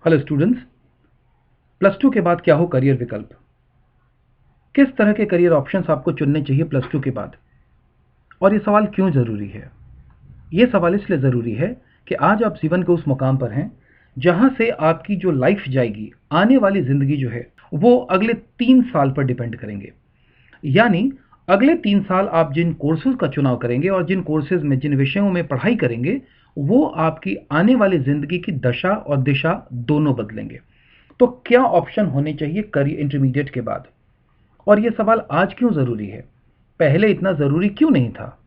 Hello students, plus two के बाद क्या हो करियर विकल्प, किस तरह के करियर ऑप्शंस आपको चुनने चाहिए प्लस टू के बाद, और ये सवाल क्यों ज़रूरी है। ये सवाल इसलिए ज़रूरी है कि आज आप जीवन के उस मुकाम पर हैं जहां से आपकी जो लाइफ जाएगी, आने वाली ज़िंदगी जो है वो अगले 3 साल पर डिपेंड करेंगे। यानी अगले 3 साल आप जिन कोर्सेज का चुनाव करेंगे और जिन कोर्सेज में जिन विषयों में पढ़ाई करेंगे, वो आपकी आने वाली ज़िंदगी की दशा और दिशा दोनों बदलेंगे। तो क्या ऑप्शन होने चाहिए करियर इंटरमीडिएट के बाद, और ये सवाल आज क्यों ज़रूरी है, पहले इतना ज़रूरी क्यों नहीं था।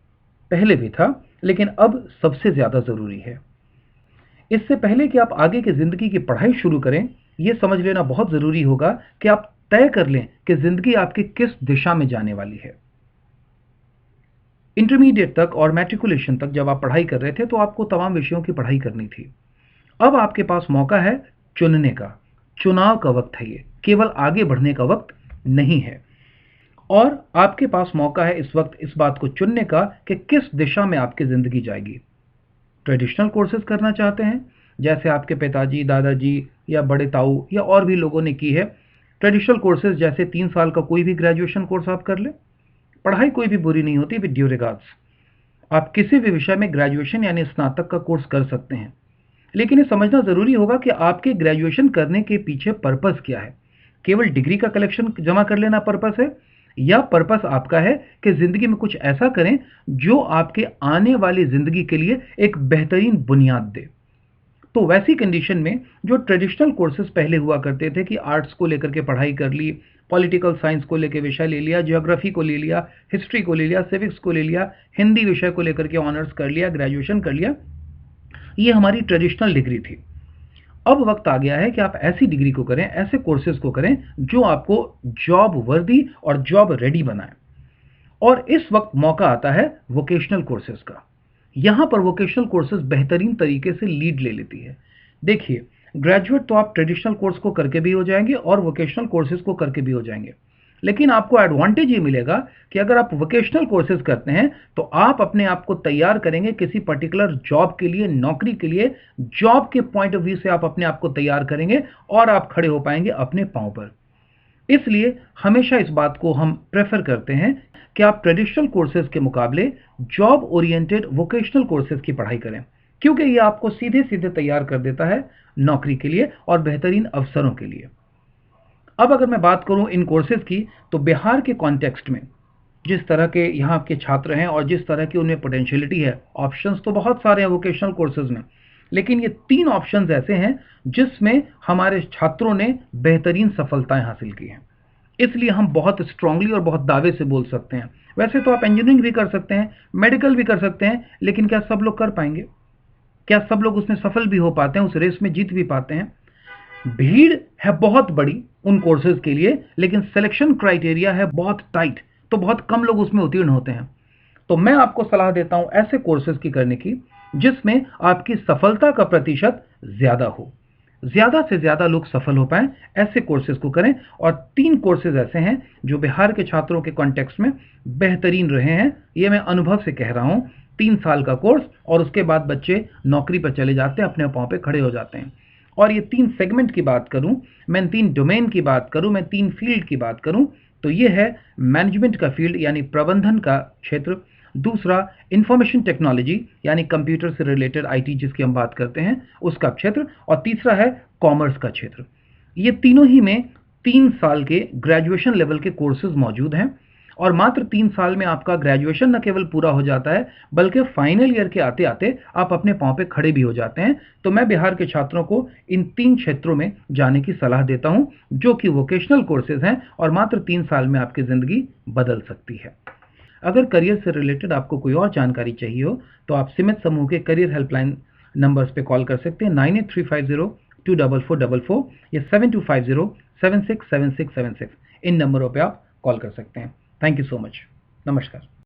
पहले भी था, लेकिन अब सबसे ज़्यादा ज़रूरी है। इससे पहले कि आप आगे की ज़िंदगी की पढ़ाई शुरू करें, ये समझ लेना बहुत ज़रूरी होगा कि आप तय कर लें कि ज़िंदगी आपकी किस दिशा में जाने वाली है। इंटरमीडिएट तक और मैट्रिकुलेशन तक जब आप पढ़ाई कर रहे थे तो आपको तमाम विषयों की पढ़ाई करनी थी। अब आपके पास मौका है चुनने का, चुनाव का वक्त है, ये केवल आगे बढ़ने का वक्त नहीं है। और आपके पास मौका है इस वक्त इस बात को चुनने का कि किस दिशा में आपकी ज़िंदगी जाएगी। ट्रेडिशनल कोर्सेज करना चाहते हैं, जैसे आपके पिताजी, दादाजी या बड़े ताऊ या और भी लोगों ने की है। ट्रेडिशनल कोर्सेज जैसे 3 साल का कोई भी ग्रेजुएशन कोर्स आप कर लें, पढ़ाई कोई भी बुरी नहीं होती, विद ड्यू रिगार्ड्स। आप किसी भी विषय में ग्रेजुएशन यानी स्नातक का कोर्स कर सकते हैं, लेकिन ये समझना ज़रूरी होगा कि आपके ग्रेजुएशन करने के पीछे पर्पस क्या है। केवल डिग्री का कलेक्शन जमा कर लेना पर्पस है, या पर्पस आपका है कि ज़िंदगी में कुछ ऐसा करें जो आपके आने वाली ज़िंदगी के लिए एक बेहतरीन बुनियाद दे। तो वैसी कंडीशन में जो ट्रेडिशनल कोर्सेज पहले हुआ करते थे कि आर्ट्स को लेकर के पढ़ाई कर ली, पॉलिटिकल साइंस को लेकर विषय ले लिया, ज्योग्राफी को ले लिया, हिस्ट्री को ले लिया, सिविक्स को ले लिया, हिंदी विषय को लेकर के ऑनर्स कर लिया, ग्रेजुएशन कर लिया, ये हमारी ट्रेडिशनल डिग्री थी। अब वक्त आ गया है कि आप ऐसी डिग्री को करें, ऐसे कोर्सेज को करें जो आपको जॉब वर्दी और जॉब रेडी बनाए। और इस वक्त मौका आता है वोकेशनल कोर्सेज का। यहां पर वोकेशनल कोर्सेज बेहतरीन तरीके से लीड ले लेती है। देखिए, ग्रेजुएट तो आप ट्रेडिशनल कोर्स को करके भी हो जाएंगे और वोकेशनल कोर्सेज को करके भी हो जाएंगे, लेकिन आपको एडवांटेज ये मिलेगा कि अगर आप वोकेशनल कोर्सेज करते हैं तो आप अपने आप को तैयार करेंगे किसी पर्टिकुलर जॉब के लिए, नौकरी के लिए। जॉब के पॉइंट ऑफ व्यू से आप अपने आप को तैयार करेंगे और आप खड़े हो पाएंगे अपने पांव पर। इसलिए हमेशा इस बात को हम प्रेफर करते हैं कि आप ट्रेडिशनल कोर्सेज के मुकाबले जॉब ओरिएंटेड वोकेशनल कोर्सेज की पढ़ाई करें, क्योंकि ये आपको सीधे सीधे तैयार कर देता है नौकरी के लिए और बेहतरीन अवसरों के लिए। अब अगर मैं बात करूं इन कोर्सेज की, तो बिहार के कॉन्टेक्स्ट में जिस तरह के यहाँ के छात्र हैं और जिस तरह की उनमें पोटेंशियलिटी है, ऑप्शंस तो बहुत सारे हैं वोकेशनल कोर्सेज में, लेकिन ये 3 ऑप्शंस ऐसे हैं जिसमें हमारे छात्रों ने बेहतरीन सफलताएं हासिल की हैं। इसलिए हम बहुत स्ट्रांगली और बहुत दावे से बोल सकते हैं। वैसे तो आप इंजीनियरिंग भी कर सकते हैं, मेडिकल भी कर सकते हैं, लेकिन क्या सब लोग कर पाएंगे? क्या सब लोग उसमें सफल भी हो पाते हैं, उस रेस में जीत भी पाते हैं? भीड़ है बहुत बड़ी उन कोर्सेज के लिए, लेकिन सिलेक्शन क्राइटेरिया है बहुत टाइट, तो बहुत कम लोग उसमें उत्तीर्ण होते हैं। तो मैं आपको सलाह देता हूं ऐसे कोर्सेज की करने की जिसमें आपकी सफलता का प्रतिशत ज्यादा हो, ज्यादा से ज्यादा लोग सफल हो पाएं, ऐसे कोर्सेज को करें। और 3 कोर्सेज ऐसे हैं जो बिहार के छात्रों के कॉन्टेक्स्ट में बेहतरीन रहे हैं, ये मैं अनुभव से कह रहा हूं। 3 साल का कोर्स और उसके बाद बच्चे नौकरी पर चले जाते हैं, अपने पांव पे खड़े हो जाते हैं। और ये 3 सेगमेंट की बात करूं, मैं 3 डोमेन की बात करूं, मैं 3 फील्ड की बात करूं, तो ये है मैनेजमेंट का फील्ड यानी प्रबंधन का क्षेत्र, दूसरा इंफॉर्मेशन टेक्नोलॉजी यानी कंप्यूटर से रिलेटेड आईटी जिसकी हम बात करते हैं उसका क्षेत्र, और तीसरा है कॉमर्स का क्षेत्र। ये तीनों ही में 3 साल के ग्रेजुएशन लेवल के कोर्सेज मौजूद हैं, और मात्र 3 साल में आपका ग्रेजुएशन न केवल पूरा हो जाता है, बल्कि फाइनल ईयर के आते आते आप अपने पांव पे खड़े भी हो जाते हैं। तो मैं बिहार के छात्रों को इन 3 क्षेत्रों में जाने की सलाह देता हूं, जो कि वोकेशनल कोर्सेज हैं और मात्र 3 साल में आपकी ज़िंदगी बदल सकती है। अगर करियर से रिलेटेड आपको कोई और जानकारी चाहिए हो, तो आप सीमित समूह के करियर हेल्पलाइन नंबर्स पे कॉल कर सकते हैं, 9835024444 या 7250767676। इन नंबरों पे आप कॉल कर सकते हैं। Thank you so much. नमस्कार।